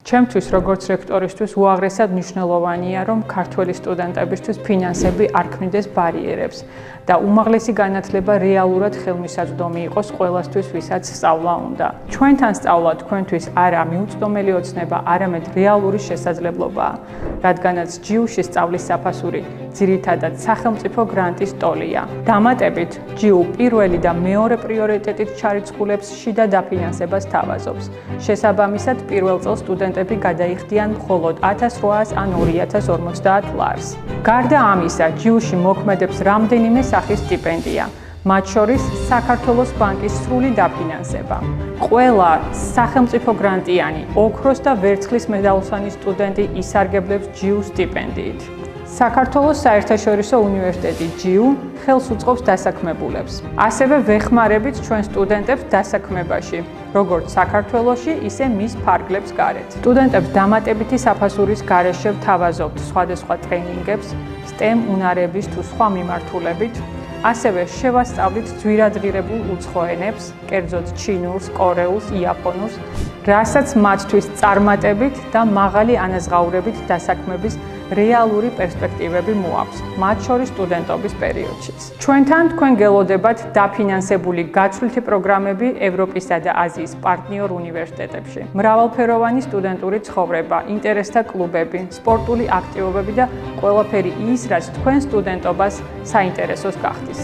ჩემთვის როგორც რექტორისთვის უაღრესად მნიშვნელოვანია, რომ ქართველი სტუდენტებისთვის ფინანსები არ ქმნიდეს ბარიერებს და უმაღლესი განათლება რეალურად ხელმისაწვდომი იყოს ყველასთვის, ვისაც სწავლა უნდა. ჩვენთან სწავლა თქვენთვის არა მიუწვდომელი ოცნება, არამედ რეალური შესაძლებლობაა, რადგანაც ჯიუში სწავლის საფასური ძირითადად სახელმწიფო გრანტის ტოლია. დამატებით, ჯიუ პირველი და მეორე პრიორიტეტით ჩარიცხულებს შიდა დაფინანსებას თავაზობს. შესაბამისად, პირველ წელს სტუდენტები გადაიხდიან მხოლოდ 1800 ან 2050 ლარს. გარდა ამისა, ჯიუში მოქმედებს რამდენიმე სახის სტიპენდია, მათ შორის საქართველოს ბანკის სრული დაფინანსება. ყველა სახელმწიფო გრანტიანი, ოქროს და ვერცხლის მედალოსანი სტუდენტი ისარგებლებს ჯიუ სტიპენდიით. საქართველოს საერთაშორისო უნივერსიტეტი ჯიუ ხელს უწყობს დასაქმებულებს. ასევე ვეხმარებით ჩვენ სტუდენტებს დასაქმებაში, როგორც საქართველოში, ისე მის ფარგლებს გარეთ. სტუდენტებს დამატებითი საფასურის გარეშე ვთავაზობთ სხვადასხვა ტრეინინგებს, STEM უნარების თუ სხვა მიმართულებით. ასევე შევასწავლით ძვირადღირებულ უცხო ენებს, კერძოდ ჩინურს, კორეულს, იაპონურს, რასაც მათთვის წარმატებით და მაღალი ანაზღაურებით დასაქმების რეალური პერსპექტივები მოაქვს, მათ შორის სტუდენტობის პერიოდშიც. ჩვენთან თქვენ გელოდებათ დაფინანსებული გაცვლითი პროგრამები ევროპისა და აზიის პარტნიორ უნივერსიტეტებში, მრავალფეროვანი სტუდენტური ცხოვრება, ინტერესთა კლუბები, სპორტული აქტივობები და ყველაფერი ის, რაც თქვენ სტუდენტობას საინტერესოს გახდის.